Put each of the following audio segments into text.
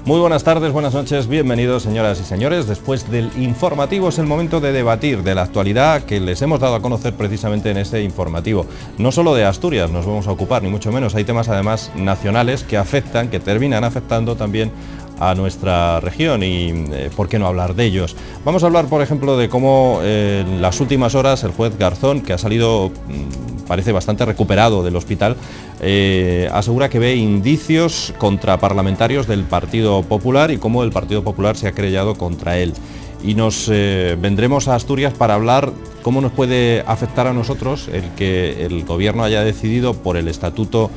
Muy buenas tardes, buenas noches, bienvenidos señoras y señores. Después del informativo es el momento de debatir de la actualidad que les hemos dado a conocer precisamente en este informativo. No solo de Asturias nos vamos a ocupar, ni mucho menos, hay temas además nacionales que afectan, que terminan afectando también a nuestra región y ¿por qué no hablar de ellos? Vamos a hablar, por ejemplo, de cómo en las últimas horas el juez Garzón, que ha salido, parece bastante recuperado del hospital, asegura que ve indicios contra parlamentarios del Partido Popular y cómo el Partido Popular se ha querellado contra él. Y nos vendremos a Asturias para hablar cómo nos puede afectar a nosotros el que el gobierno haya decidido por el estatuto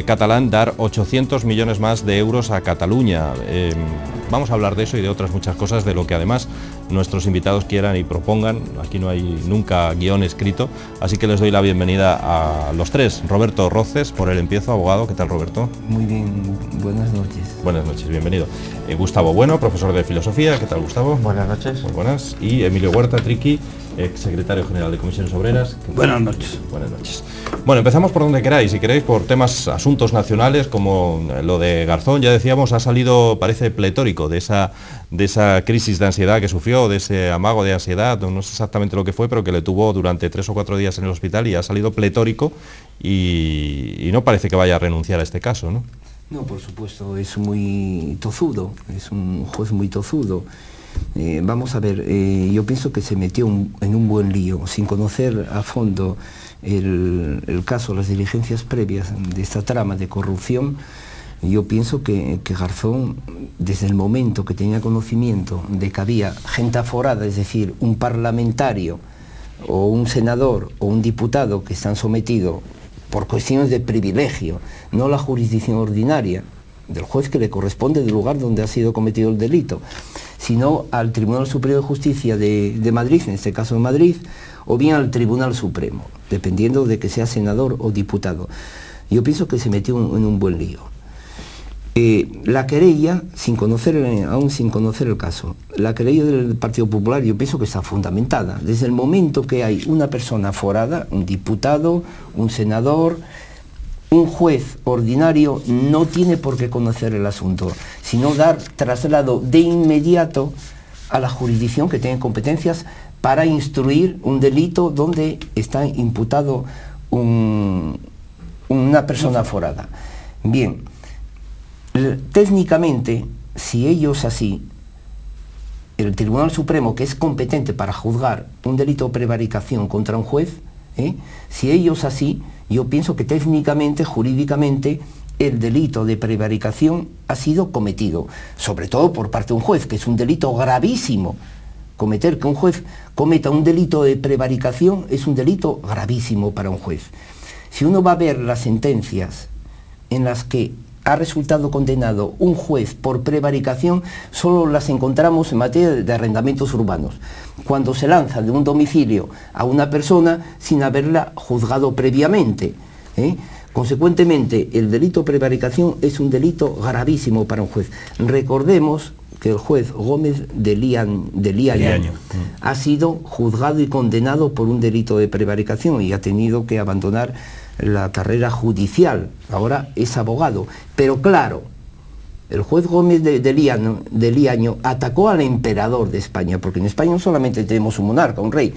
catalán dar 800 millones más de euros a Cataluña. Vamos a hablar de eso y de otras muchas cosas, de lo que además nuestros invitados quieran y propongan. Aquí no hay nunca guión escrito, así que les doy la bienvenida a los tres. Roberto Roces, por el empiezo, abogado. ¿Qué tal, Roberto? Muy bien, buenas noches. Buenas noches, bienvenido. Gustavo Bueno, profesor de Filosofía. ¿Qué tal, Gustavo? Buenas noches. Muy buenas. Y Emilio Huerta Triqui, ex secretario general de Comisiones Obreras. Buenas noches. Buenas noches. Bueno, empezamos por donde queráis, si queréis, por temas, asuntos nacionales, como lo de Garzón. Ya decíamos, ha salido, parece pletórico de esa crisis de ansiedad que sufrió, de ese amago de ansiedad, no sé exactamente lo que fue, pero que le tuvo durante 3 o 4 días en el hospital y ha salido pletórico y no parece que vaya a renunciar a este caso, ¿no? No, por supuesto, es muy tozudo, es un juez muy tozudo. Vamos a ver, yo pienso que se metió en un buen lío, sin conocer a fondo el caso, las diligencias previas de esta trama de corrupción. Yo pienso que Garzón, desde el momento que tenía conocimiento de que había gente aforada, es decir, un parlamentario o un senador o un diputado que están sometidos por cuestiones de privilegio, no la jurisdicción ordinaria del juez que le corresponde del lugar donde ha sido cometido el delito, sino al Tribunal Superior de Justicia de Madrid, en este caso de Madrid, o bien al Tribunal Supremo, dependiendo de que sea senador o diputado. Yo pienso que se metió en un buen lío. La querella, aún sin conocer el caso, la querella del Partido Popular yo pienso que está fundamentada. Desde el momento que hay una persona aforada, un diputado, un senador, un juez ordinario no tiene por qué conocer el asunto, sino dar traslado de inmediato a la jurisdicción que tiene competencias para instruir un delito donde está imputado una persona aforada. Bien, técnicamente, si ellos así, el Tribunal Supremo, que es competente para juzgar un delito de prevaricación contra un juez, si ellos así, yo pienso que técnicamente, jurídicamente, el delito de prevaricación ha sido cometido, sobre todo por parte de un juez, que es un delito gravísimo. Que un juez cometa un delito de prevaricación es un delito gravísimo para un juez. Si uno va a ver las sentencias en las que ha resultado condenado un juez por prevaricación, solo las encontramos en materia de arrendamientos urbanos, cuando se lanza de un domicilio a una persona sin haberla juzgado previamente. Consecuentemente, el delito de prevaricación es un delito gravísimo para un juez. Recordemos que el juez Gómez de Liaño ha sido juzgado y condenado por un delito de prevaricación y ha tenido que abandonar la carrera judicial, ahora es abogado. Pero claro, el juez Gómez de Liaño atacó al emperador de España, porque en España no solamente tenemos un monarca, un rey,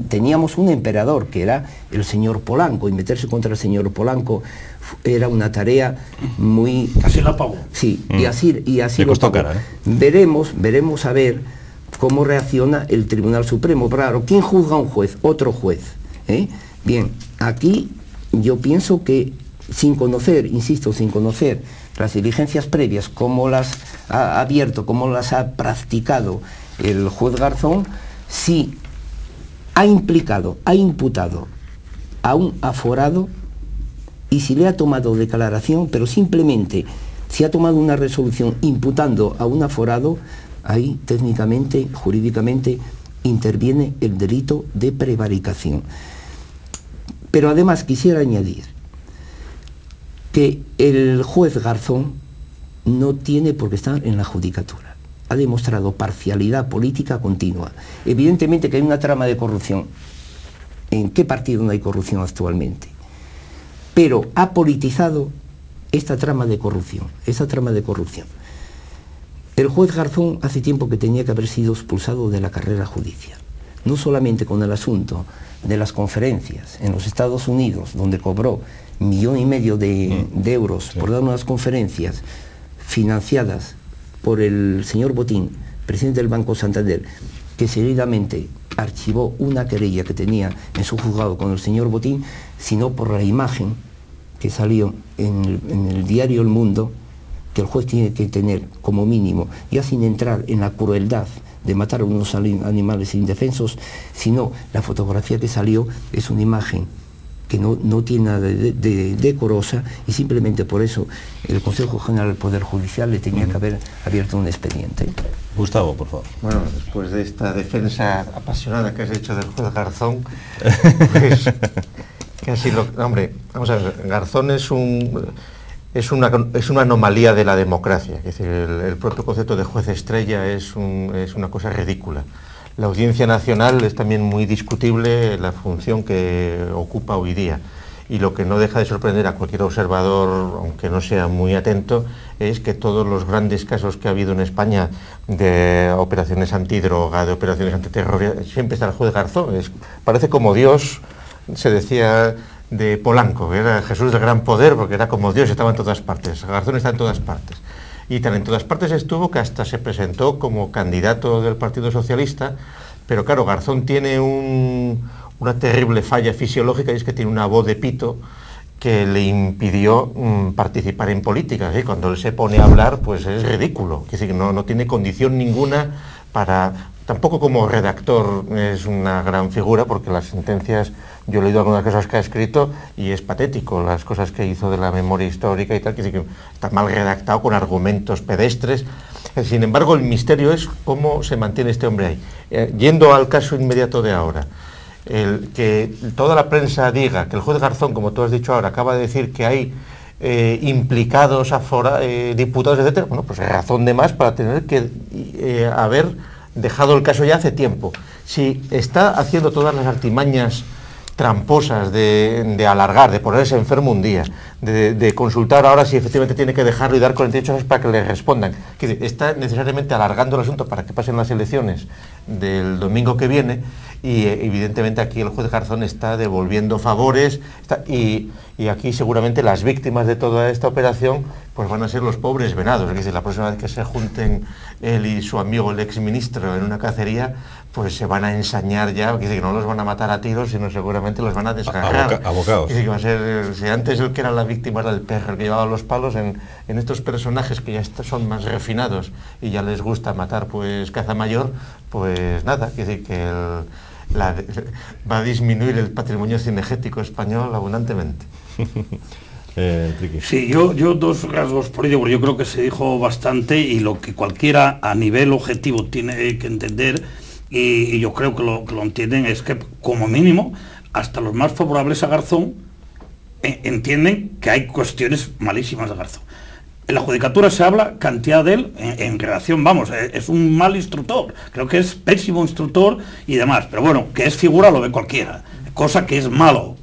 teníamos un emperador que era el señor Polanco, y meterse contra el señor Polanco era una tarea muy... Casi la pagó. Sí, y así le costó cara, ¿eh? Veremos a ver cómo reacciona el Tribunal Supremo. Claro, ¿quién juzga a un juez? Otro juez. Bien, aquí yo pienso que sin conocer, insisto, sin conocer las diligencias previas, cómo las ha abierto, cómo las ha practicado el juez Garzón, sí ha imputado a un aforado y si le ha tomado declaración, pero simplemente si ha tomado una resolución imputando a un aforado, ahí técnicamente, jurídicamente, interviene el delito de prevaricación. Pero además quisiera añadir que el juez Garzón no tiene por qué estar en la judicatura. Ha demostrado parcialidad política continua. Evidentemente que hay una trama de corrupción. ¿En qué partido no hay corrupción actualmente? Pero ha politizado esta trama de corrupción. El juez Garzón hace tiempo que tenía que haber sido expulsado de la carrera judicial, no solamente con el asunto de las conferencias en los Estados Unidos, donde cobró 1,5 millones de euros por dar unas conferencias financiadas por el señor Botín, presidente del Banco Santander, que seguidamente archivó una querella que tenía en su juzgado con el señor Botín, sino por la imagen que salió en el diario El Mundo, que el juez tiene que tener como mínimo, ya sin entrar en la crueldad de matar a unos animales indefensos, sino la fotografía que salió es una imagen que no tiene nada de decorosa, y simplemente por eso el Consejo General del Poder Judicial le tenía que haber abierto un expediente. Gustavo, por favor. Bueno, después de esta defensa apasionada que has hecho del juez Garzón, pues casi lo... Hombre, vamos a ver, Garzón es una anomalía de la democracia. Es decir, el propio concepto de juez estrella es una cosa ridícula. La Audiencia Nacional es también muy discutible la función que ocupa hoy día, y lo que no deja de sorprender a cualquier observador, aunque no sea muy atento, es que todos los grandes casos que ha habido en España de operaciones antidroga, de operaciones antiterror, siempre está el juez Garzón. Parece como Dios, se decía de Polanco, que era Jesús del gran poder, porque era como Dios, estaba en todas partes. Garzón está en todas partes. Y tan en todas partes estuvo que hasta se presentó como candidato del Partido Socialista, pero claro, Garzón tiene una terrible falla fisiológica, y es que tiene una voz de pito que le impidió participar en política. ¿Sí? Cuando él se pone a hablar, pues es ridículo, es decir, no tiene condición ninguna para... Tampoco como redactor es una gran figura, porque las sentencias, yo he leído algunas cosas que ha escrito y es patético, las cosas que hizo de la memoria histórica y tal, que está mal redactado, con argumentos pedestres. Sin embargo, el misterio es cómo se mantiene este hombre ahí. Yendo al caso inmediato de ahora, que toda la prensa diga que el juez Garzón, como tú has dicho ahora, acaba de decir que hay implicados, diputados, etcétera, bueno, pues hay razón de más para tener que haber dejado el caso ya hace tiempo. Si está haciendo todas las artimañas tramposas de alargar, de ponerse enfermo un día, de consultar ahora si efectivamente tiene que dejarlo y dar 48 horas para que le respondan, que está necesariamente alargando el asunto para que pasen las elecciones del domingo que viene, y evidentemente aquí el juez Garzón está devolviendo favores, y aquí seguramente las víctimas de toda esta operación pues van a ser los pobres venados. Es decir, la próxima vez que se junten él y su amigo el exministro en una cacería, pues se van a ensañar ya, es decir, que no los van a matar a tiros, sino seguramente los van a desgarrar. Abocados. Es decir, que va a ser, si antes el que era la víctima era el perro, el que llevaba los palos, en estos personajes que ya son más refinados y ya les gusta matar pues caza mayor, pues nada, es decir, que va a disminuir el patrimonio cinegético español abundantemente. Sí, yo dos rasgos políticos, yo creo que se dijo bastante, y lo que cualquiera a nivel objetivo tiene que entender, y yo creo que lo entienden, es que como mínimo hasta los más favorables a Garzón entienden que hay cuestiones malísimas de Garzón. En la judicatura se habla cantidad de él en relación, vamos, es un mal instructor, creo que es pésimo instructor y demás, pero bueno, que es figura lo ve cualquiera, cosa que es malo,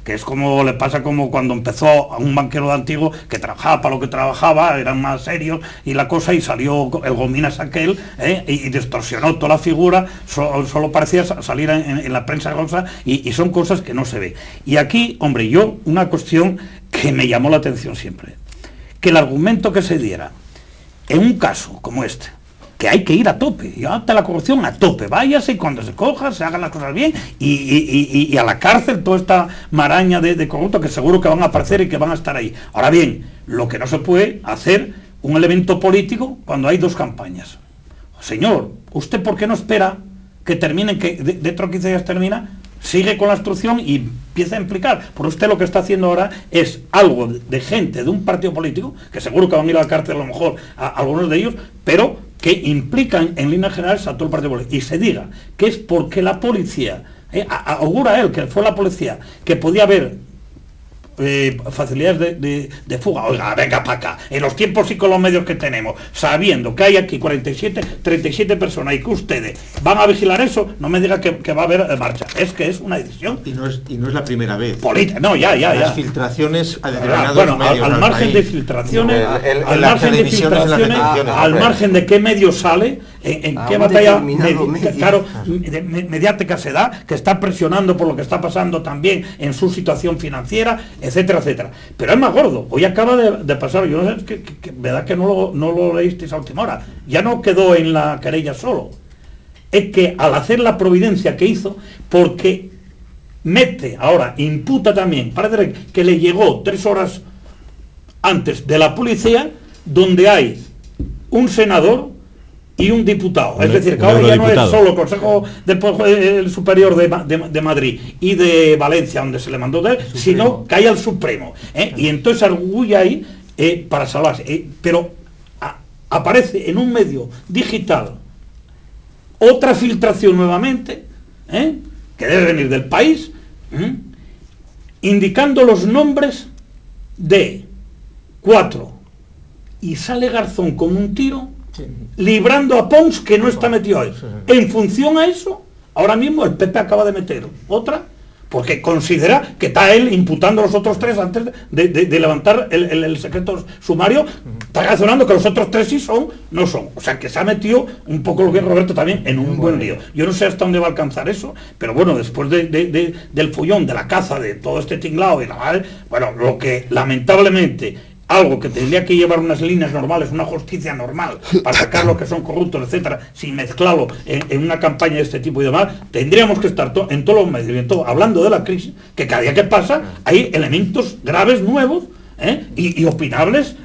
que es como le pasa como cuando empezó a un banquero de antiguo que trabajaba para lo que trabajaba, eran más serios y la cosa, y salió el gominas aquel y distorsionó toda la figura, solo parecía salir en la prensa rosa, y son cosas que no se ve. Y aquí, hombre, una cuestión que me llamó la atención siempre, que el argumento que se diera en un caso como este, que hay que ir a tope, y ante la corrupción a tope, váyase, y cuando se coja, se hagan las cosas bien, y a la cárcel toda esta maraña de corruptos que seguro que van a aparecer y que van a estar ahí. Ahora bien, lo que no se puede hacer un elemento político cuando hay dos campañas. Señor, ¿usted por qué no espera que terminen, que dentro de 15 días termina? Sigue con la instrucción y empieza a implicar. Por usted lo que está haciendo ahora es algo de gente de un partido político, que seguro que van a ir a la cárcel a lo mejor a algunos de ellos, pero que implican en líneas generales a todo el partido político. Y se diga que es porque la policía, augura él que fue la policía, que podía haber facilidades de fuga. Oiga, venga para acá, en los tiempos y con los medios que tenemos, sabiendo que hay aquí 37 personas y que ustedes van a vigilar eso, no me diga que va a haber marcha. Es que es una decisión. Y no es la primera vez. Política, no, ya. Las filtraciones a determinados medios al margen de filtraciones, al margen de qué medio sale, en qué batalla mediática se da, que está presionando por lo que está pasando también en su situación financiera, etcétera, etcétera. Pero es más gordo. Hoy acaba de pasar, yo no sé, que verdad que no lo leísteis a última hora. Ya no quedó en la querella solo. Es que al hacer la providencia que hizo, porque imputa también, parece que le llegó 3 horas antes de la policía, donde hay un senador y un diputado. Es decir, que ahora ya no es solo el Consejo del Superior de Madrid y de Valencia, donde se le mandó sino que hay al Supremo. Y entonces arguye ahí para salvarse. Pero aparece en un medio digital otra filtración nuevamente, que debe venir del país, indicando los nombres de 4. Y sale Garzón con un tiro, librando a Pons, que no está metido ahí. En función a eso, ahora mismo el PP acaba de meter otra, porque considera que está él imputando a los otros 3 antes de levantar el secreto sumario. Está razonando que los otros 3 sí son, no son. O sea, que se ha metido un poco lo que es Roberto también en un buen lío. Yo no sé hasta dónde va a alcanzar eso, pero bueno, después del follón, de la caza, de todo este tinglao y la madre, bueno, lo que lamentablemente algo que tendría que llevar unas líneas normales, una justicia normal, para sacar los que son corruptos, etcétera, sin mezclarlo en una campaña de este tipo y demás, tendríamos que estar en todos los medios, hablando de la crisis, que cada día que pasa hay elementos graves nuevos, y opinables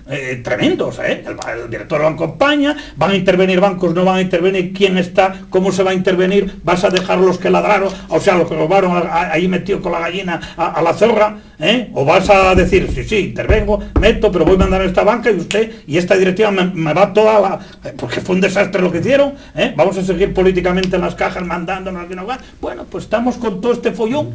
tremendos. El director del Banco de España, van a intervenir bancos, no van a intervenir, quién está, cómo se va a intervenir, vas a dejar los que ladraron, o sea, los que robaron ahí metido con la gallina a la zorra, o vas a decir, sí, intervengo, meto, pero voy a mandar a esta banca y usted y esta directiva me va toda la... porque fue un desastre lo que hicieron, vamos a seguir políticamente en las cajas mandándonos que no va. Bueno, pues estamos con todo este follón,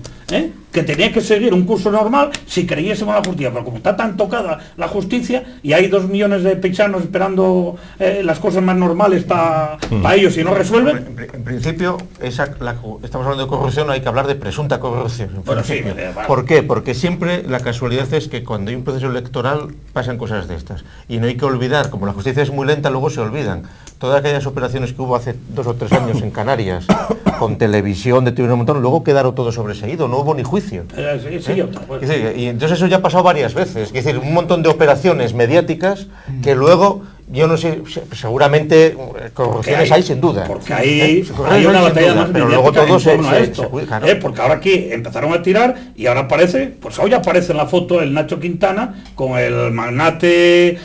que tenía que seguir un curso normal si creyésemos en la justicia, pero como está tan tocada la justicia y hay 2 millones de paisanos esperando las cosas más normales para ellos y no resuelven. En principio, estamos hablando de corrupción, no hay que hablar de presunta corrupción. Bueno, sí, ¿Por qué? Porque siempre la casualidad es que cuando hay un proceso electoral pasan cosas de estas. Y no hay que olvidar, como la justicia es muy lenta, luego se olvidan. Todas aquellas operaciones que hubo hace 2 o 3 años en Canarias, con televisión, detuvieron un montón, luego quedaron todo sobreseído, no hubo ni juicio. Y entonces eso ya ha pasado varias veces. Es decir, un montón de operaciones mediáticas que luego, yo no sé, seguramente corrupciones hay sin duda. Porque hay una batalla más mediática en torno a esto. Claro. Porque ahora aquí empezaron a tirar y ahora aparece, pues hoy aparece en la foto el Nacho Quintana con el magnate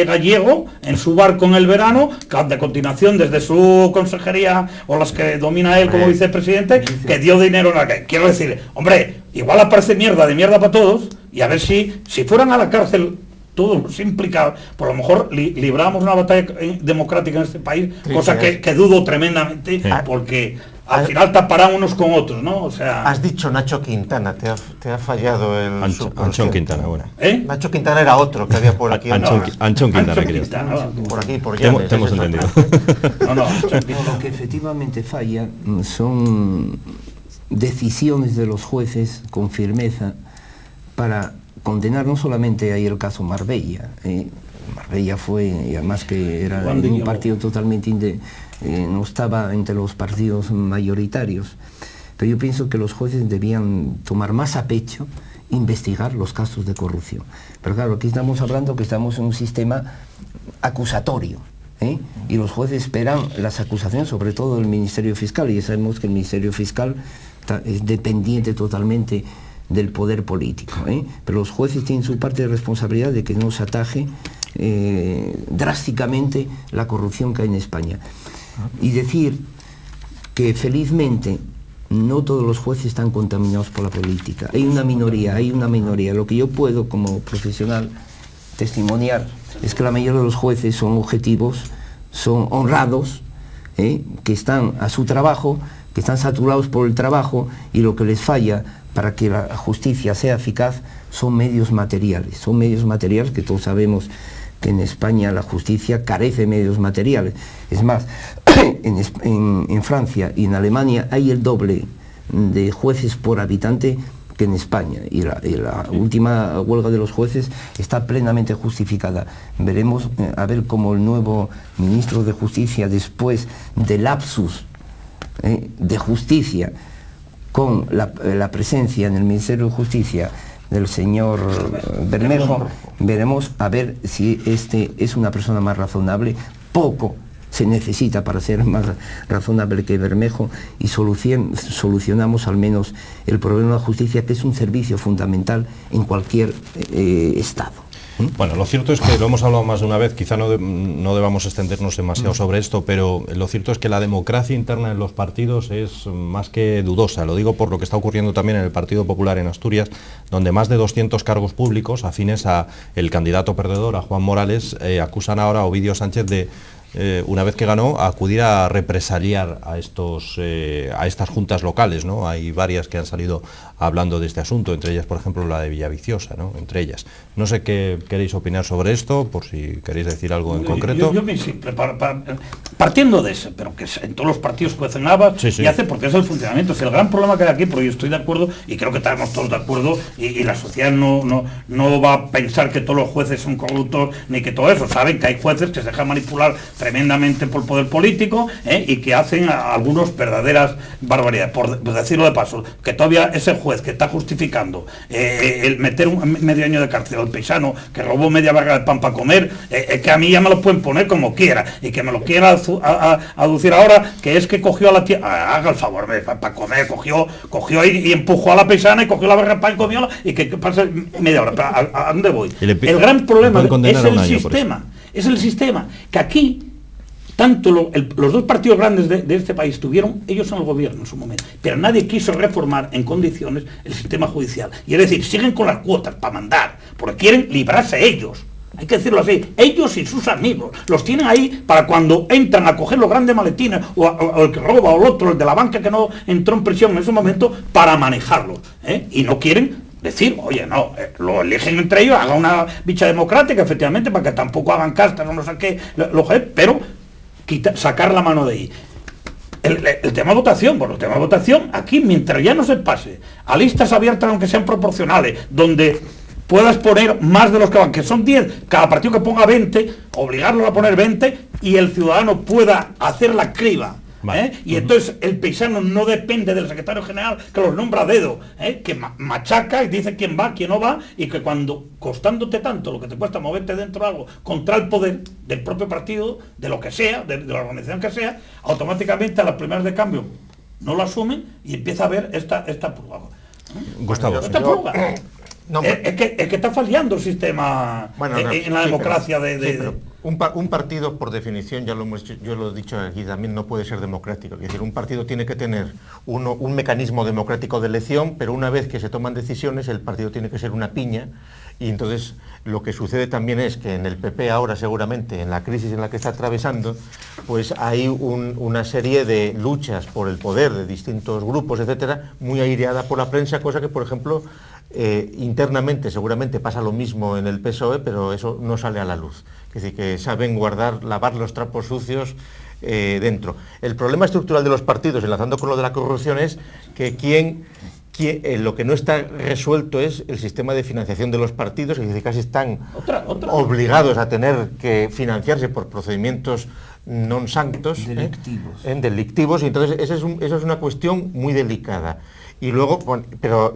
gallego en su barco en el verano, de continuación desde su consejería o las que domina él como vicepresidente, que dio dinero en la que. Quiero decir, hombre, igual aparece mierda para todos y a ver si fueran a la cárcel todos los implicados, por lo mejor libramos una batalla democrática en este país, cosa que dudo tremendamente, porque al final taparán unos con otros, ¿no? O sea... Has dicho Nacho Quintana, te ha fallado el... Anchón Quintana, bueno. Nacho Quintana era otro que había por aquí. Anchón Quintana, querido. Por aquí, por Llanes. Te hemos entendido. Lo que efectivamente falla son decisiones de los jueces con firmeza para condenar no solamente ahí el caso Marbella. Marbella fue, y además que era un partido totalmente no estaba entre los partidos mayoritarios, pero yo pienso que los jueces debían tomar más a pecho investigar los casos de corrupción. Pero claro, aquí estamos hablando que estamos en un sistema acusatorio, y los jueces esperan las acusaciones, sobre todo del Ministerio Fiscal, y ya sabemos que el Ministerio Fiscal es dependiente totalmente del poder político, pero los jueces tienen su parte de responsabilidad de que no se ataje drásticamente la corrupción que hay en España. Y decir que felizmente no todos los jueces están contaminados por la política. Hay una minoría. Lo que yo puedo como profesional testimoniar es que la mayoría de los jueces son objetivos, son honrados, que están a su trabajo, que están saturados por el trabajo, y lo que les falla para que la justicia sea eficaz son medios materiales que todos sabemos que en España la justicia carece de medios materiales. Es más, en Francia y en Alemania hay el doble de jueces por habitante que en España, y la última huelga de los jueces está plenamente justificada. Veremos a ver cómo el nuevo ministro de Justicia, después del lapsus de justicia, con la presencia en el Ministerio de Justicia del señor Bermejo, veremos a ver si este es una persona más razonable. Poco se necesita para ser más razonable que Bermejo, y solucionamos al menos el problema de la justicia, que es un servicio fundamental en cualquier Estado. Bueno, lo cierto es que lo hemos hablado más de una vez, quizá no debamos extendernos demasiado sobre esto, pero lo cierto es que la democracia interna en los partidos es más que dudosa. Lo digo por lo que está ocurriendo también en el Partido Popular en Asturias, donde más de 200 cargos públicos afines a el candidato perdedor, a Juan Morales, acusan ahora a Ovidio Sánchez de, una vez que ganó, a acudir a represaliar a estas juntas locales, ¿no? Hay varias que han salido hablando de este asunto, entre ellas, por ejemplo, la de Villaviciosa, ¿no? Entre ellas. No sé qué queréis opinar sobre esto, por si queréis decir algo en concreto. Yo simple, partiendo de eso, pero que en todos los partidos cuecen habas, sí, sí, y hace, porque es el funcionamiento. Es el gran problema que hay aquí, porque yo estoy de acuerdo, y creo que estamos todos de acuerdo, y la sociedad no va a pensar que todos los jueces son corruptos, ni que todo eso. Saben que hay jueces que se dejan manipular tremendamente por el poder político, y que hacen algunos verdaderas barbaridades. Por decirlo de paso, que todavía ese juez que está justificando el meter medio año de cárcel al paisano que robó media barra de pan para comer, que a mí ya me lo pueden poner como quiera, y que me lo quiera aducir ahora, que es que cogió a la tía, haga el favor, para comer, cogió y empujó a la paisana y cogió la barra de pan y comió, y que pasa media hora. Pero ¿a dónde voy? El gran problema es el sistema, que aquí tanto los dos partidos grandes de este país tuvieron ellos en el gobierno en su momento, pero nadie quiso reformar en condiciones el sistema judicial. Y es decir, siguen con las cuotas para mandar, porque quieren librarse ellos. Hay que decirlo así, ellos y sus amigos los tienen ahí para cuando entran a coger los grandes maletines, o el que roba, o el otro, el de la banca que no entró en prisión en ese momento, para manejarlos, y no quieren decir, oye, no, lo eligen entre ellos, hagan una bicha democrática, efectivamente, para que tampoco hagan castas o no sé qué, pero sacar la mano de ahí. El tema de votación, bueno, el tema de votación, aquí, mientras ya no se pase a listas abiertas, aunque sean proporcionales, donde puedas poner más de los que van, que son 10, cada partido que ponga 20, obligarlos a poner 20, y el ciudadano pueda hacer la criba. Vale. Y entonces el paisano no depende del secretario general, que los nombra a dedo, que machaca y dice quién va, quién no va, y que cuando, costándote tanto lo que te cuesta moverte dentro de algo contra el poder del propio partido, de lo que sea, de la organización que sea, automáticamente a las primeras de cambio no lo asumen, y empieza a haber esta prueba. Gustavo, esta prueba. Es que está fallando el sistema en la democracia Un partido, por definición, yo lo he dicho aquí también, no puede ser democrático. Es decir, un partido tiene que tener un mecanismo democrático de elección, pero una vez que se toman decisiones, el partido tiene que ser una piña. Y entonces lo que sucede también es que en el PP ahora, seguramente, en la crisis en la que está atravesando, pues hay una serie de luchas por el poder de distintos grupos, etcétera, muy aireada por la prensa, cosa que, por ejemplo, internamente seguramente pasa lo mismo en el PSOE, pero eso no sale a la luz. Es decir, que saben lavar los trapos sucios dentro. El problema estructural de los partidos, enlazando con lo de la corrupción, es que lo que no está resuelto es el sistema de financiación de los partidos, es decir, casi están obligados a tener que financiarse por procedimientos non sanctos, delictivos, y entonces esa es una cuestión muy delicada. Y luego, bueno,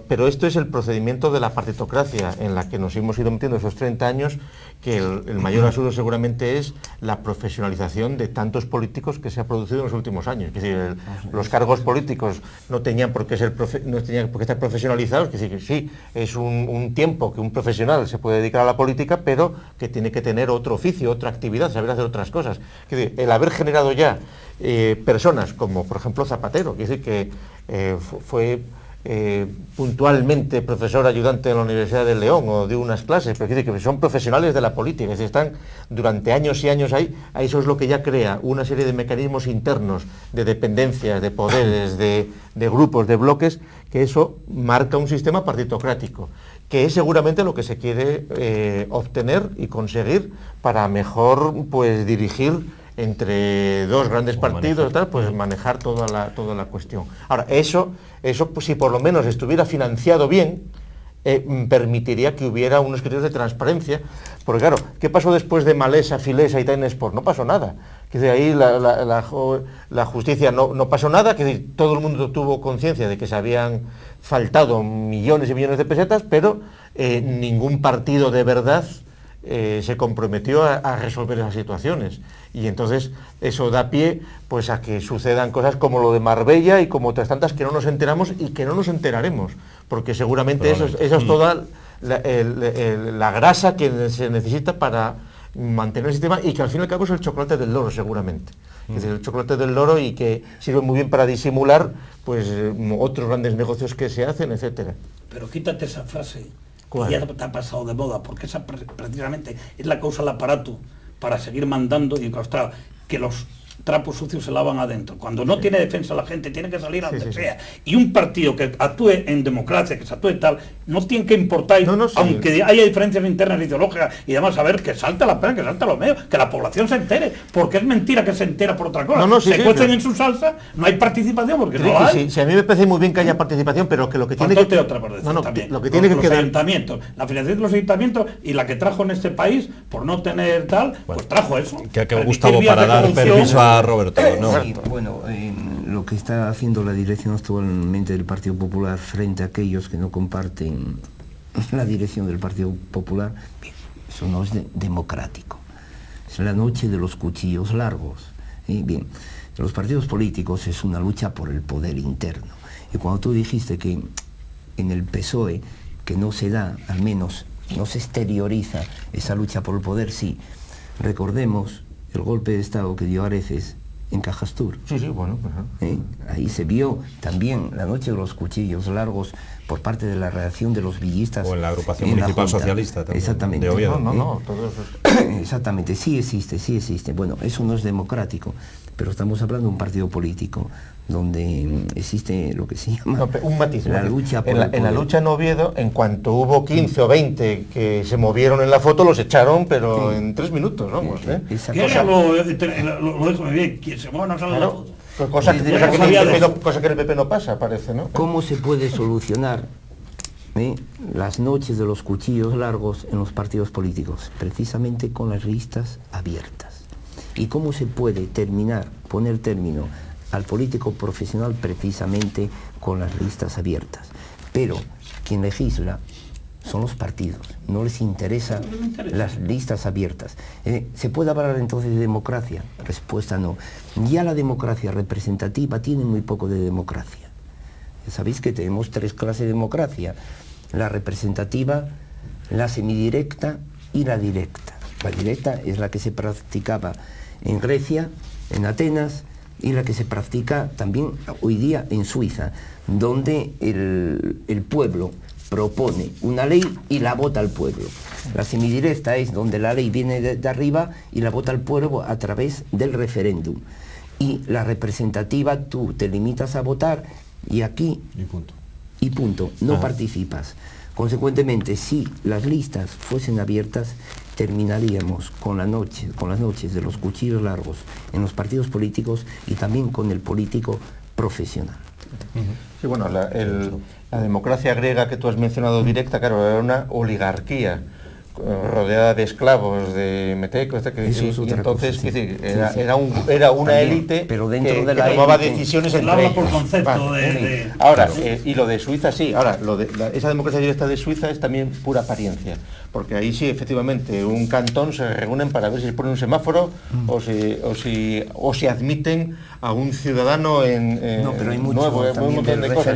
pero esto es el procedimiento de la partitocracia en la que nos hemos ido metiendo esos 30 años, que el mayor absurdo seguramente es la profesionalización de tantos políticos que se ha producido en los últimos años. Es decir, los cargos políticos no tenían por qué estar profesionalizados, es decir, que sí, es un tiempo que un profesional se puede dedicar a la política, pero que tiene que tener otro oficio, otra actividad, saber hacer otras cosas. Es decir, el haber generado ya personas como, por ejemplo, Zapatero, es decir, que fue puntualmente profesor ayudante de la Universidad de León o de unas clases, pero que son profesionales de la política, es decir, están durante años y años ahí. Eso es lo que ya crea una serie de mecanismos internos, de dependencias, de poderes, de grupos, de bloques, que eso marca un sistema partitocrático, que es seguramente lo que se quiere obtener y conseguir para mejor pues dirigir entre dos grandes partidos, tal, pues manejar toda la cuestión. Ahora, eso pues, si por lo menos estuviera financiado bien, permitiría que hubiera unos criterios de transparencia, porque claro, ¿qué pasó después de Malesa, Filesa y Time Sport? No pasó nada. Que de ahí la justicia no pasó nada, que todo el mundo tuvo conciencia de que se habían faltado millones y millones de pesetas, pero ningún partido de verdad se comprometió a resolver esas situaciones. Y entonces eso da pie pues a que sucedan cosas como lo de Marbella y como otras tantas que no nos enteramos y que no nos enteraremos, porque seguramente eso es toda la grasa que se necesita para mantener el sistema, y que al fin y al cabo es el chocolate del loro seguramente. Es decir, el chocolate del loro, y que sirve muy bien para disimular pues otros grandes negocios que se hacen, etcétera. Pero quítate esa frase, ¿cuál? que ya te ha pasado de moda, porque esa precisamente es la causa del aparato para seguir mandando y enclaustrar, que los trapos sucios se lavan adentro. Cuando no tiene defensa la gente, tiene que salir a donde sea. Y un partido que actúe en democracia, que se actúe tal, no tiene que importar, aunque haya diferencias internas ideológicas y demás, a ver, que salta la pena, que salta los medios, que la población se entere, porque es mentira que se entera por otra cosa. Se cuecen en su salsa, no hay participación, porque no hay. Sí, a mí me parece muy bien que haya participación, pero que lo que tiene que... otra por decir, también. Lo que tiene que quedar... ayuntamientos, la financiación de los ayuntamientos, y la que trajo en este país, por no tener tal, pues trajo eso. Que Gustavo, para dar permiso a Roberto, ¿no? Sí, bueno, lo que está haciendo la dirección actualmente del Partido Popular frente a aquellos que no comparten la dirección del Partido Popular, bien, eso no es democrático. Es la noche de los cuchillos largos. Bien, los partidos políticos es una lucha por el poder interno. Y cuando tú dijiste que en el PSOE, que no se da, al menos no se exterioriza esa lucha por el poder, sí. Recordemos el golpe de Estado que dio Areces en Cajastur. Sí, bueno. Ahí se vio también la noche de los cuchillos largos por parte de la reacción de los villistas. O en la agrupación municipal socialista también. Exactamente. De Oviedo. No, todo eso. Exactamente, sí existe. Bueno, eso no es democrático, pero estamos hablando de un partido político donde existe lo que se llama un matiz, la lucha por el poder. En la lucha en Oviedo, en cuanto hubo 15 o 20 que se movieron en la foto, los echaron, pero en 3 minutos, vamos. Lo dijo muy bien, quien se mueve no sale de la foto. Cosa que en el PP no pasa, parece, ¿no? ¿Cómo se puede solucionar las noches de los cuchillos largos en los partidos políticos? Precisamente con las listas abiertas. ¿Y cómo se puede poner término al político profesional? Precisamente con las listas abiertas. Pero quien legisla son los partidos, no les interesa las listas abiertas. ¿Se puede hablar entonces de democracia? Respuesta no. Ya la democracia representativa tiene muy poco de democracia. Sabéis que tenemos 3 clases de democracia: la representativa, la semidirecta y la directa. La directa es la que se practicaba en Grecia, en Atenas, y la que se practica también hoy día en Suiza, donde el pueblo propone una ley y la vota el pueblo. La semidirecta es donde la ley viene de arriba y la vota el pueblo a través del referéndum. Y la representativa, tú te limitas a votar y aquí... Y punto. No participas. Consecuentemente, si las listas fuesen abiertas, terminaríamos con las noches de los cuchillos largos en los partidos políticos y también con el político profesional. Sí, bueno, la democracia griega que tú has mencionado directa, claro, era una oligarquía rodeada de esclavos, de metecos, y entonces era una élite que tomaba decisiones entre por concepto Ahora, y lo de Suiza sí, ahora, esa democracia directa de Suiza es también pura apariencia, porque ahí sí, efectivamente, un cantón se reúnen para ver si se pone un semáforo o si admiten a un ciudadano no, pero hay mucho, nuevo, un montón de cosas.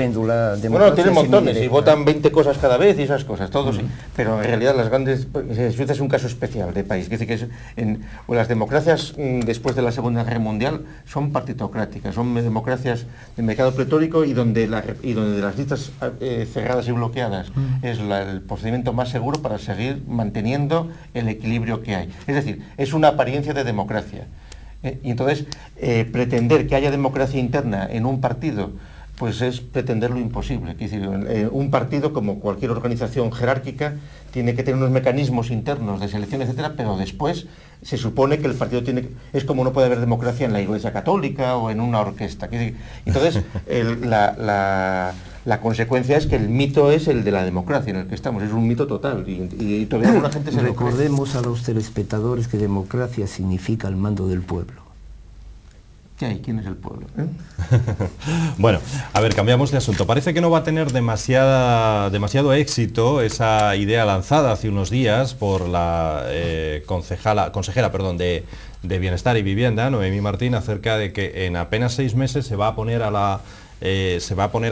Bueno, tienen montones y votan 20 cosas cada vez y esas cosas, todo sí, pero en realidad las grandes Suiza es un caso especial de país. Es decir, que las democracias después de la Segunda Guerra Mundial son partitocráticas, son democracias de mercado pletórico y donde las listas cerradas y bloqueadas es el procedimiento más seguro para seguir manteniendo el equilibrio que hay. Es decir, es una apariencia de democracia. Y entonces, pretender que haya democracia interna en un partido, pues es pretender lo imposible. Es decir, un partido, como cualquier organización jerárquica, tiene que tener unos mecanismos internos de selección, etcétera, pero después se supone que el partido es como no puede haber democracia en la Iglesia Católica o en una orquesta. Entonces, la consecuencia es que el mito es el de la democracia en el que estamos, es un mito total y todavía alguna gente se lo cree. Recordemos a los telespectadores que democracia significa el mando del pueblo. ¿Qué hay? ¿Quién es el pueblo? Bueno, a ver, cambiamos de asunto. Parece que no va a tener demasiado éxito esa idea lanzada hace unos días por la consejera de Bienestar y Vivienda, Noemí Martín, acerca de que en apenas 6 meses se va a poner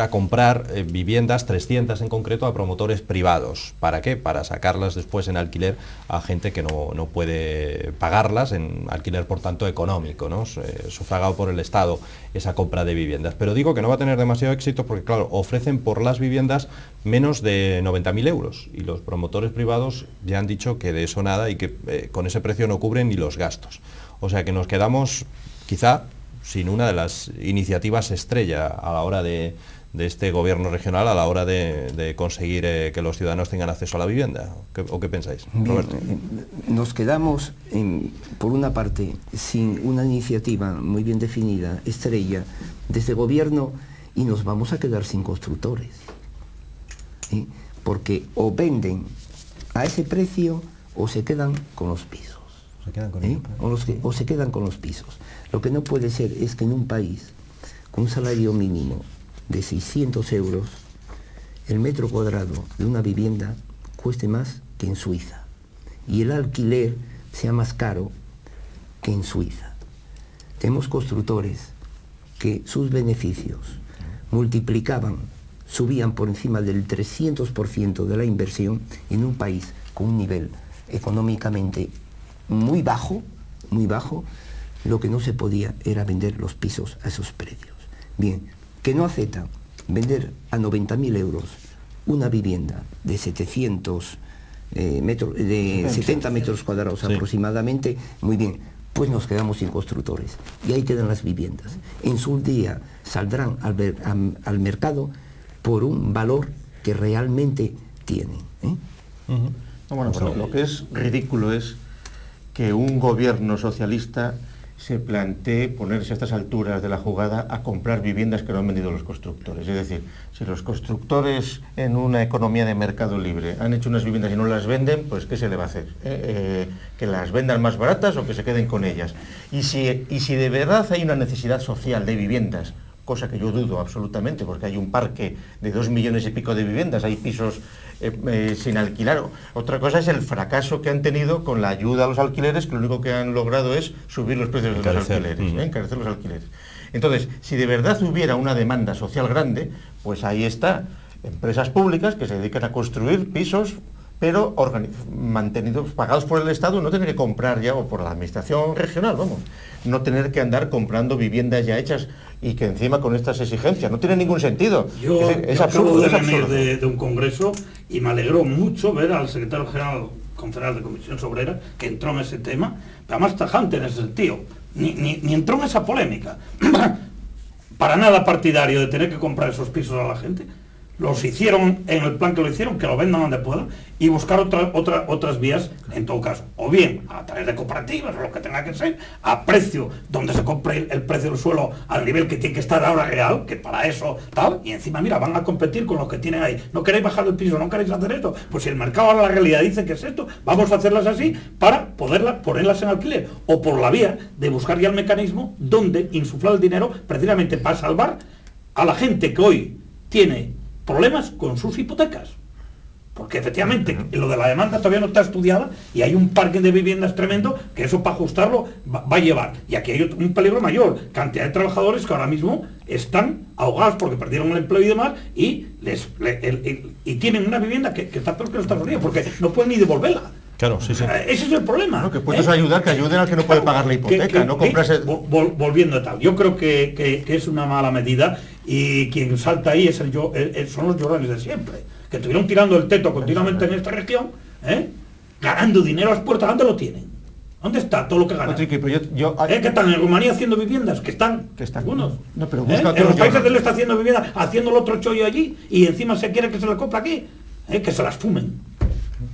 a comprar viviendas, 300 en concreto, a promotores privados. ¿Para qué? Para sacarlas después en alquiler a gente que no puede pagarlas, en alquiler por tanto económico, ¿no? Sufragado por el Estado esa compra de viviendas. Pero digo que no va a tener demasiado éxito porque, claro, ofrecen por las viviendas menos de 90.000 euros y los promotores privados ya han dicho que de eso nada y que con ese precio no cubren ni los gastos. O sea que nos quedamos quizá sin una de las iniciativas estrella a la hora de este gobierno regional, a la hora de conseguir que los ciudadanos tengan acceso a la vivienda. ¿O qué pensáis, Roberto? Nos quedamos, por una parte, sin una iniciativa muy bien definida, estrella, de este gobierno, y nos vamos a quedar sin constructores. Porque o venden a ese precio o se quedan con los pisos. O se quedan con los pisos. Lo que no puede ser es que en un país con un salario mínimo de 600 euros, el metro cuadrado de una vivienda cueste más que en Suiza y el alquiler sea más caro que en Suiza. Tenemos constructores que sus beneficios subían por encima del 300% de la inversión en un país con un nivel económicamente muy bajo, lo que no se podía era vender los pisos a esos precios. Bien, que no aceptan vender a 90.000 euros una vivienda de 70 metros cuadrados aproximadamente, muy bien, pues nos quedamos sin constructores. Y ahí quedan las viviendas. En su día saldrán al mercado por un valor que realmente tienen. Bueno, pero lo que es ridículo es que un gobierno socialista se plantee ponerse a estas alturas de la jugada a comprar viviendas que no han vendido los constructores. Es decir, si los constructores en una economía de mercado libre han hecho unas viviendas y no las venden, pues ¿qué se le va a hacer? ¿Que las vendan más baratas o que se queden con ellas? Y si de verdad hay una necesidad social de viviendas, cosa que yo dudo absolutamente, porque hay un parque de 2 millones y pico de viviendas, hay pisos sin alquilar. Otra cosa es el fracaso que han tenido con la ayuda a los alquileres, que lo único que han logrado es subir los precios de los alquileres, encarecer los alquileres. Entonces, si de verdad hubiera una demanda social grande, pues ahí está, empresas públicas que se dedican a construir pisos, pero mantenidos, pagados por el Estado, no tener que comprar ya, o por la administración regional, vamos, no tener que andar comprando viviendas ya hechas y que encima con estas exigencias no tiene ningún sentido. Es absurdo. Acabo de venir de un congreso y me alegró mucho ver al secretario general confederal de Comisiones Obreras que entró en ese tema, pero además tajante en ese sentido, ni entró en esa polémica. Para nada partidario de tener que comprar esos pisos a la gente. Los hicieron en el plan que lo hicieron, que lo vendan donde puedan, y buscar otras vías, en todo caso, o bien a través de cooperativas o lo que tenga que ser, a precio donde se compre el precio del suelo al nivel que tiene que estar ahora real, que para eso tal, y encima mira, van a competir con los que tienen ahí. ¿No queréis bajar el piso? ¿No queréis hacer esto? Pues si el mercado ahora la realidad dice que es esto, vamos a hacerlas así para ponerlas en alquiler, o por la vía de buscar ya el mecanismo donde insuflar el dinero precisamente para salvar a la gente que hoy tiene problemas con sus hipotecas, porque efectivamente lo de la demanda todavía no está estudiada y hay un parque de viviendas tremendo que eso para ajustarlo va a llevar, y aquí hay un peligro mayor, cantidad de trabajadores que ahora mismo están ahogados porque perdieron el empleo y demás y tienen una vivienda que está peor que los Estados Unidos porque no pueden ni devolverla. Claro, sí, sí. Ese es el problema. No, que puestos a ayudar, que ayuden al que no puede pagar la hipoteca, no comprarse... Volviendo a tal, yo creo que es una mala medida, y quien salta ahí son los jordanes de siempre, que estuvieron tirando el teto continuamente en esta región, ganando dinero a las puertas. ¿Dónde lo tienen? ¿Dónde está todo lo que ganan? Triqui, pero ¿Que están en Rumanía haciendo viviendas? Que están algunos. No, pero en los países del este haciendo viviendas, haciendo el otro chollo allí, y encima se quiere que se la compre aquí. Que se las fumen.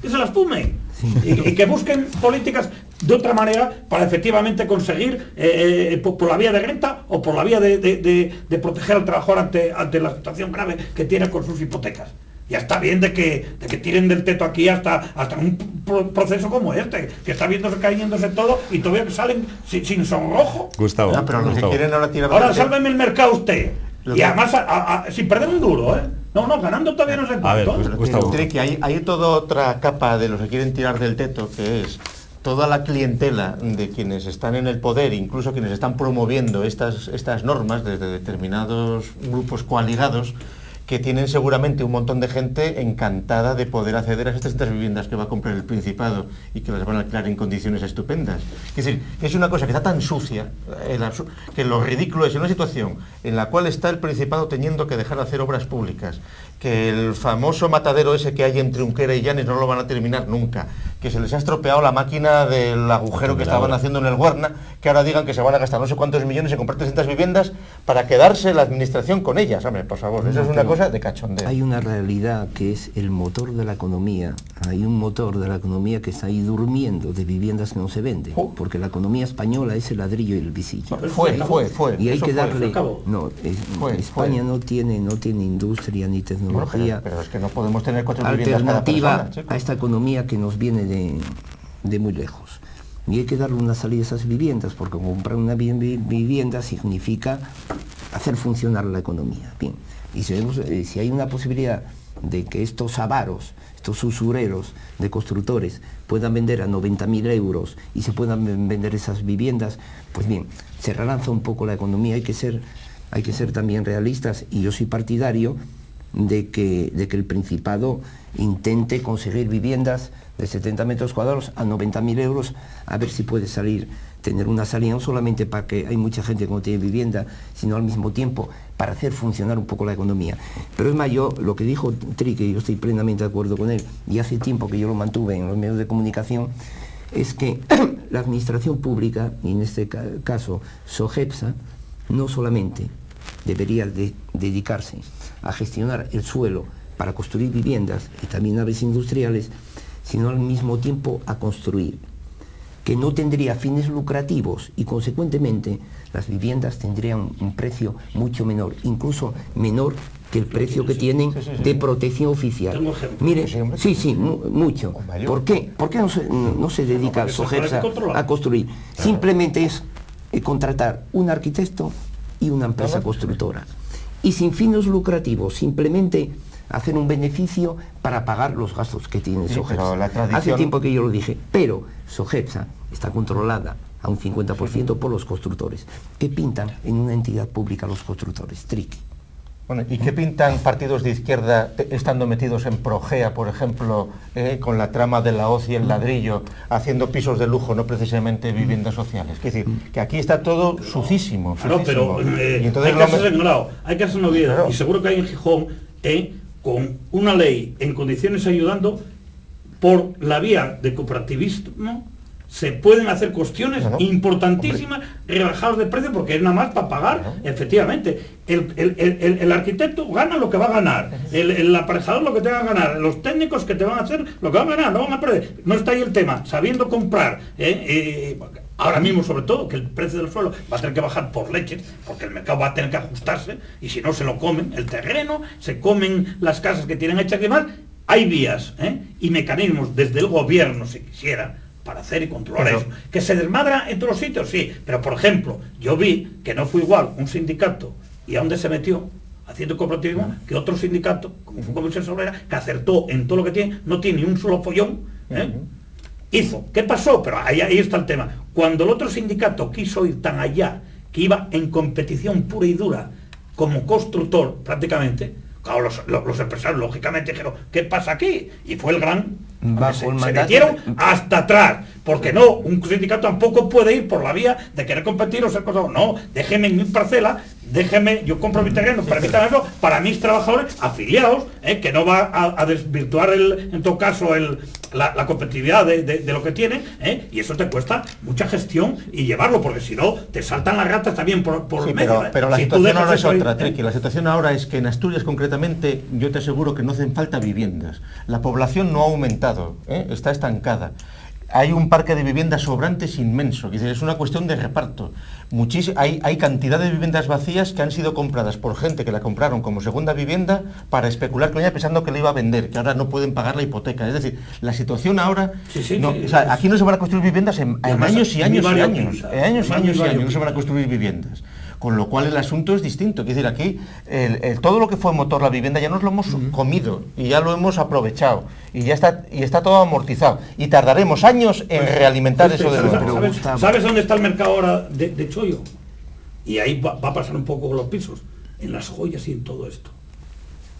Que se las fumen. Y que busquen políticas de otra manera para efectivamente conseguir por la vía de renta o por la vía de proteger al trabajador ante la situación grave que tiene con sus hipotecas. Ya está bien de que tiren del teto aquí hasta un proceso como este, que está viéndose cayéndose todo y todavía salen sin sonrojo. Gustavo. No, pero los que quieren ahora tirar... Ahora sálveme el mercado usted. Y además sin perder un duro, No, ganando todavía no sé cuánto. A ver, Gustavo. Triqui, hay toda otra capa de los que quieren tirar del teto, que es toda la clientela de quienes están en el poder, incluso quienes están promoviendo estas normas desde determinados grupos coaligados, que tienen seguramente un montón de gente encantada de poder acceder a estas 300 viviendas que va a comprar el Principado y que las van a alquilar en condiciones estupendas. Es decir, es una cosa que está tan sucia, que lo ridículo es en una situación en la cual está el Principado teniendo que dejar de hacer obras públicas, que el famoso matadero ese que hay entre Unquera y Llanes no lo van a terminar nunca, que se les ha estropeado la máquina del agujero que estaban haciendo en el Guarna, que ahora digan que se van a gastar no sé cuántos millones en comprar 300 viviendas para quedarse la administración con ellas. Hombre, por favor, eso es una cosa de cachondeo. Hay una realidad que es el motor de la economía. Hay un motor de la economía que está ahí durmiendo de viviendas que no se venden, porque la economía española es el ladrillo y el visillo. Fue. Y hay que darle... España no tiene industria ni tecnología. Bueno, pero es que no podemos tener 4 viviendas cada persona, a esta economía que nos viene de muy lejos. Y hay que darle una salida a esas viviendas, porque comprar una vivienda significa hacer funcionar la economía. Bien. Y si hay una posibilidad de que estos avaros, estos usureros de constructores puedan vender a 90.000 euros y se puedan vender esas viviendas, pues bien, se relanza un poco la economía. Hay que ser también realistas, y yo soy partidario de que el Principado intente conseguir viviendas de 70 metros cuadrados a 90.000 euros, a ver si puede tener una salida, no solamente para que hay mucha gente que no tiene vivienda, sino al mismo tiempo para hacer funcionar un poco la economía. Pero es más, lo que dijo Triqui, yo estoy plenamente de acuerdo con él, y hace tiempo que yo lo mantuve en los medios de comunicación, es que la administración pública, y en este caso SOGEPSA, no solamente debería dedicarse a gestionar el suelo para construir viviendas y también naves industriales, sino al mismo tiempo a construir, que no tendría fines lucrativos, y consecuentemente las viviendas tendrían un precio mucho menor, incluso menor que el precio que tienen de protección oficial. Mire, mucho. ¿Por qué no se dedica SOGEPSA a construir? Simplemente es contratar un arquitecto y una empresa constructora, y sin fines lucrativos, simplemente hacer un beneficio para pagar los gastos que tiene SOGEPSA. Hace tiempo que yo lo dije, pero SOGEPSA está controlada a un 50% por los constructores. ¿Qué pintan en una entidad pública los constructores? Triqui. Bueno, ¿y qué pintan partidos de izquierda estando metidos en Progea, por ejemplo, con la trama de la hoz y el ladrillo, haciendo pisos de lujo, no precisamente viviendas sociales? Es decir, que aquí está todo sucísimo. Claro, pero y entonces hay que hacer novedad. Claro. Y seguro que hay en Gijón, con una ley en condiciones ayudando, por la vía de cooperativismo, se pueden hacer cuestiones importantísimas, rebajados de precio, porque es nada más para pagar, efectivamente. El arquitecto gana lo que va a ganar, el aparejador lo que te va a ganar, los técnicos que te van a hacer lo que van a ganar, no van a perder. No está ahí el tema, sabiendo comprar, ahora mismo sobre todo, que el precio del suelo va a tener que bajar por leches, porque el mercado va a tener que ajustarse, y si no se lo comen el terreno, se comen las casas que tienen hechas y demás. Hay vías y mecanismos desde el gobierno, si quisiera, para hacer y controlar eso. ¿Que se desmadra en todos los sitios? Sí, pero por ejemplo, yo vi que no fue igual un sindicato y a dónde se metió haciendo cooperativismo que otro sindicato, como fue Comisión Obrera, que acertó en todo lo que tiene, no tiene ni un solo follón, hizo. ¿Qué pasó? Pero ahí está el tema. Cuando el otro sindicato quiso ir tan allá, que iba en competición pura y dura como constructor prácticamente, claro, los empresarios lógicamente dijeron, ¿qué pasa aquí? Y fue el gran Bajo el Se mandato metieron hasta atrás, porque no, un sindicato tampoco puede ir por la vía de querer competir o ser cosas. No, déjeme en mi parcela, yo compro mi terreno, permítame eso, para mis trabajadores afiliados, que no va a desvirtuar en todo caso la competitividad de lo que tienen, y eso te cuesta mucha gestión y llevarlo, porque si no, te saltan las ratas también por Sí, el medio. pero la Si tú situación dejas ahora es eso ahí, otra, Triqui. La situación ahora es que en Asturias concretamente, yo te aseguro que no hacen falta viviendas. La población no ha aumentado, está estancada. Hay un parque de viviendas sobrantes inmenso, es una cuestión de reparto. Hay cantidad de viviendas vacías que han sido compradas por gente que la compraron como segunda vivienda para especular con ella pensando que la iba a vender, que ahora no pueden pagar la hipoteca. Es decir, la situación ahora... aquí no se van a construir viviendas en años y años y años. En años y años y años no se van a construir viviendas. Con lo cual el asunto es distinto. Es decir, aquí todo lo que fue motor la vivienda ya nos lo hemos comido y ya lo hemos aprovechado y ya está todo amortizado. Y tardaremos años en realimentar eso de nuevo. ¿Sabes dónde está el mercado ahora de chollo? Y ahí va a pasar un poco con los pisos. En las joyas y en todo esto.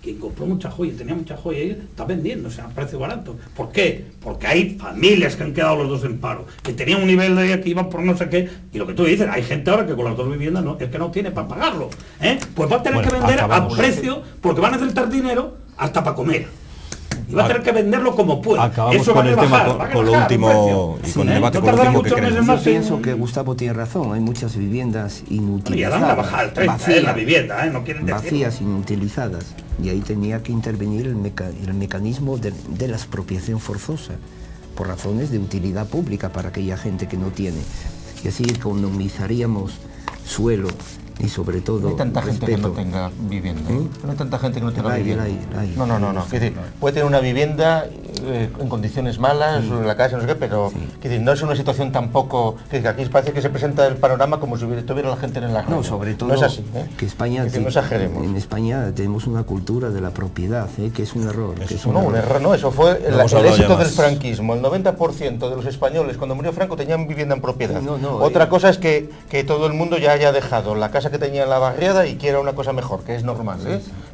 Quien compró mucha joya, tenía mucha joya y está vendiendo, o sea, a precio barato. ¿Por qué? Porque hay familias que han quedado los dos en paro, que tenían un nivel de que iban por no sé qué, y lo que tú dices, hay gente ahora que con las dos viviendas es que no tiene para pagarlo, pues va a tener que vender a precio, porque van a necesitar dinero hasta para comer. Y va a tener que venderlo como pueda. Acabamos eso con va el a bajar, tema, con lo último, y con el debate no por tardará último que muchos meses queremos. más Yo pienso que Gustavo tiene razón, hay muchas viviendas inutilizadas. Y ya dan a bajar el 30, la vivienda, no quieren decir. Vacías, inutilizadas. Y ahí tenía que intervenir el mecanismo de la expropiación forzosa, por razones de utilidad pública para aquella gente que no tiene. Y así economizaríamos suelo y sobre todo no hay tanta respeto. gente que no tenga vivienda. No hay tanta gente que no tenga vivienda. No. Es decir, puede tener una vivienda en condiciones malas, en la casa, no sé qué, pero no es una situación tampoco... Que aquí parece que se presenta el panorama como si estuviera la gente en la radio. No, sobre todo no es así, que España... no exageremos. En España tenemos una cultura de la propiedad, que es un error. Un error no, eso fue el éxito del franquismo. El 90% de los españoles, cuando murió Franco, tenían vivienda en propiedad. Otra cosa es que todo el mundo ya haya dejado la casa que tenía en la barriada y quiera una cosa mejor, que es normal,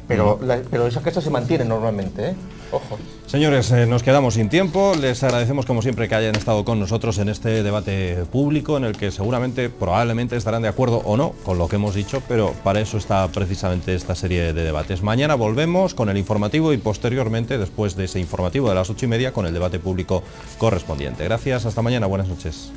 pero esa casa se mantiene normalmente, Ojo. Señores, nos quedamos sin tiempo. Les agradecemos como siempre que hayan estado con nosotros en este debate público en el que seguramente, probablemente estarán de acuerdo o no con lo que hemos dicho, pero para eso está precisamente esta serie de debates. Mañana volvemos con el informativo y posteriormente, después de ese informativo de las 8:30, con el debate público correspondiente. Gracias, hasta mañana, buenas noches.